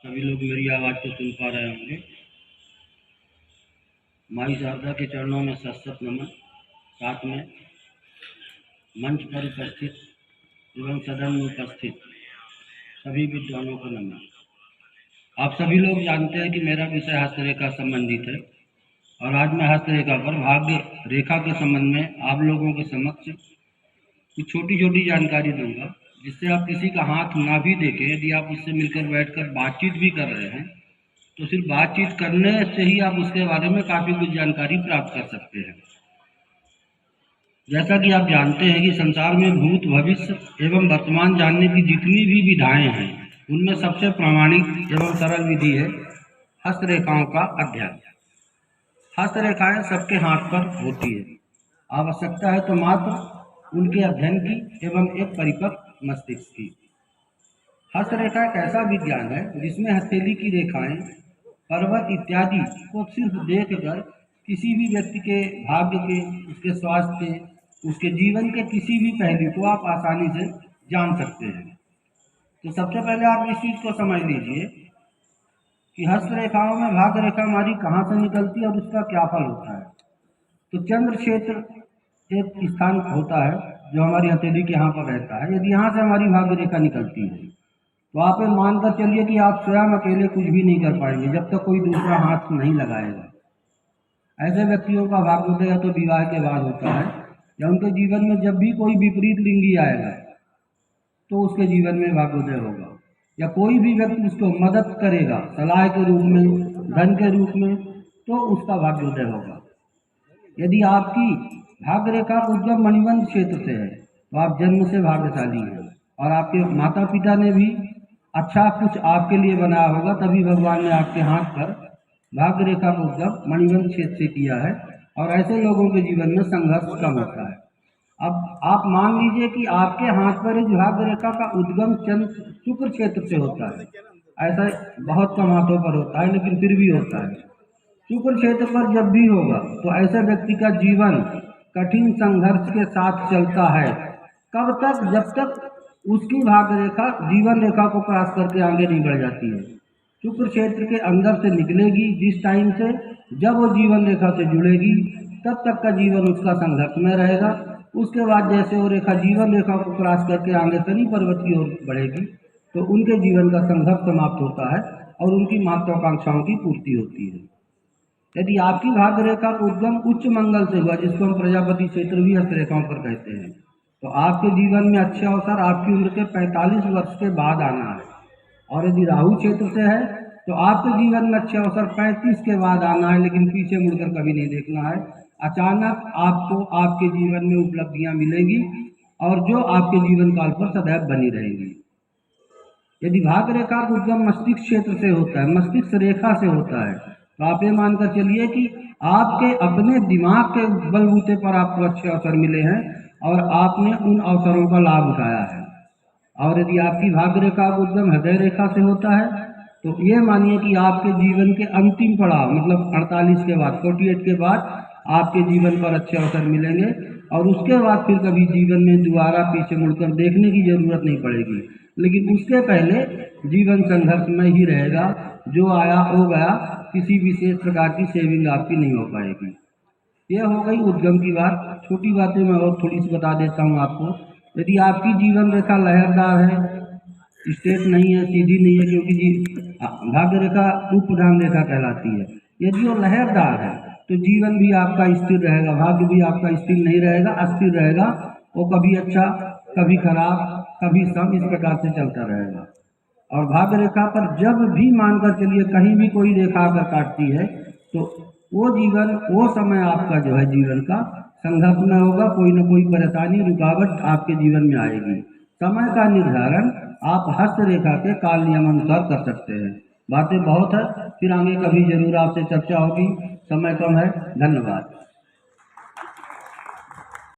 सभी लोग मेरी आवाज़ को सुन पा रहे होंगे। माई शारदा के चरणों में सशक्त नमन। साथ में मंच पर उपस्थित एवं सदन में उपस्थित सभी विद्वानों को नमन। आप सभी लोग जानते हैं कि मेरा विषय हस्तरेखा संबंधित है और आज मैं हस्तरेखा पर भाग्य रेखा के संबंध में आप लोगों के समक्ष कुछ छोटी छोटी जानकारी दूंगा, जिससे आप किसी का हाथ ना भी देखें, यदि आप उससे मिलकर बैठकर बातचीत भी कर रहे हैं तो सिर्फ बातचीत करने से ही आप उसके बारे में काफ़ी कुछ जानकारी प्राप्त कर सकते हैं। जैसा कि आप जानते हैं कि संसार में भूत, भविष्य एवं वर्तमान जानने की जितनी भी विधाएं हैं, उनमें सबसे प्रामाणिक एवं सरल विधि है हस्तरेखाओं का अध्ययन। हस्तरेखाएं सबके हाथ पर होती है। आवश्यकता है तो मात्र उनके अध्ययन की एवं एक परिपक्व मस्तिष्क की। हस्तरेखा एक ऐसा विज्ञान है जिसमें हथेली की रेखाएं, पर्वत इत्यादि को सिर्फ देखकर किसी भी व्यक्ति के भाग्य के, उसके स्वास्थ्य के, उसके जीवन के किसी भी पहलू को आप आसानी से जान सकते हैं। तो सबसे पहले आप इस चीज़ को समझ लीजिए कि हस्तरेखाओं में भाग्य रेखा हमारी कहाँ से निकलती है और उसका क्या फल होता है। तो चंद्र क्षेत्र एक स्थान होता है जो हमारी हथेली के यहाँ पर रहता है। यदि यहाँ से हमारी भाग्य रेखा निकलती है तो आप ये मानकर चलिए कि आप स्वयं अकेले कुछ भी नहीं कर पाएंगे जब तक कोई दूसरा हाथ नहीं लगाएगा। ऐसे व्यक्तियों का भाग्योदय या तो विवाह के बाद होता है या उनके जीवन में जब भी कोई विपरीत लिंगी आएगा तो उसके जीवन में भाग्योदय होगा, या कोई भी व्यक्ति उसको मदद करेगा सलाह के रूप में, धन के रूप में, तो उसका भाग्योदय होगा। यदि आपकी भाग्य रेखा उद्गम मणिबंध क्षेत्र से है तो आप जन्म से भाग्यशाली हैं और आपके माता पिता ने भी अच्छा कुछ आपके लिए बनाया होगा, तभी भगवान ने आपके हाथ पर भाग्य रेखा का उद्गम मणिबंध क्षेत्र से किया है और ऐसे लोगों के जीवन में संघर्ष कम होता है। अब आप मान लीजिए कि आपके हाथ पर इस भाग्य रेखा का उद्गम चंद्र शुक्र क्षेत्र से होता है। ऐसा बहुत कम हाथों पर होता है लेकिन फिर भी होता है। शुक्र क्षेत्र पर जब भी होगा तो ऐसे व्यक्ति का जीवन कठिन संघर्ष के साथ चलता है। कब तक? जब तक उसकी भाग्य रेखा जीवन रेखा को क्रॉस करके आगे नहीं बढ़ जाती है। शुक्र क्षेत्र के अंदर से निकलेगी जिस टाइम से, जब वो जीवन रेखा से जुड़ेगी तब तक का जीवन उसका संघर्ष में रहेगा। उसके बाद जैसे वो रेखा जीवन रेखा को क्रॉस करके आगे शनि पर्वत की ओर बढ़ेगी तो उनके जीवन का संघर्ष समाप्त होता है और उनकी महत्वाकांक्षाओं की पूर्ति होती है। यदि आपकी भाग्य रेखा उद्गम उच्च मंगल से हुआ, जिसको हम प्रजापति क्षेत्र भी हस्तरेखाओं पर कहते हैं, तो आपके जीवन में अच्छे अवसर आपकी उम्र के 45 वर्ष के बाद आना है। और यदि राहु क्षेत्र से है तो आपके जीवन में अच्छे अवसर 35 के बाद आना है, लेकिन पीछे मुड़कर कभी नहीं देखना है। अचानक आपको आपके जीवन में उपलब्धियां मिलेंगी और जो आपके जीवन काल पर सदैव बनी रहेंगी। यदि भाग्य रेखा का उद्गम मस्तिष्क क्षेत्र से होता है, मस्तिष्क रेखा से होता है, तो आप ये मानकर चलिए कि आपके अपने दिमाग के बलबूते पर आपको अच्छे अवसर मिले हैं और आपने उन अवसरों का लाभ उठाया है। और यदि आपकी भाग्य रेखा का उद्गम हृदय रेखा से होता है तो ये मानिए कि आपके जीवन के अंतिम पड़ाव, मतलब 48 के बाद, 48 के बाद आपके जीवन पर अच्छे अवसर मिलेंगे और उसके बाद फिर कभी जीवन में दोबारा पीछे मुड़कर देखने की जरूरत नहीं पड़ेगी। लेकिन उसके पहले जीवन संघर्ष में ही रहेगा, जो आया हो गया, किसी विशेष प्रकार की सेविंग आपकी नहीं हो पाएगी। यह हो गई उद्गम की बात। छोटी बातें मैं और थोड़ी सी बता देता हूँ आपको। यदि आपकी जीवन रेखा लहरदार है, स्ट्रेट नहीं है, सीधी नहीं है, क्योंकि भाग्य रेखा उपप्रधान रेखा कहलाती है, यदि वो लहरदार है तो जीवन भी आपका स्थिर रहेगा, भाग्य भी आपका स्थिर नहीं रहेगा, अस्थिर रहेगा। वो कभी अच्छा, कभी खराब, कभी सम, इस प्रकार से चलता रहेगा। और भाग्य रेखा पर जब भी मानकर चलिए कहीं भी कोई रेखा अगर काटती है तो वो जीवन, वो समय आपका जो है जीवन का संघर्ष में होगा, कोई ना कोई परेशानी, रुकावट आपके जीवन में आएगी। समय का निर्धारण आप हस्तरेखा के काल नियमानुसार कर सकते हैं। बातें बहुत है, फिर आगे कभी जरूर आपसे चर्चा होगी। समय कम है। धन्यवाद।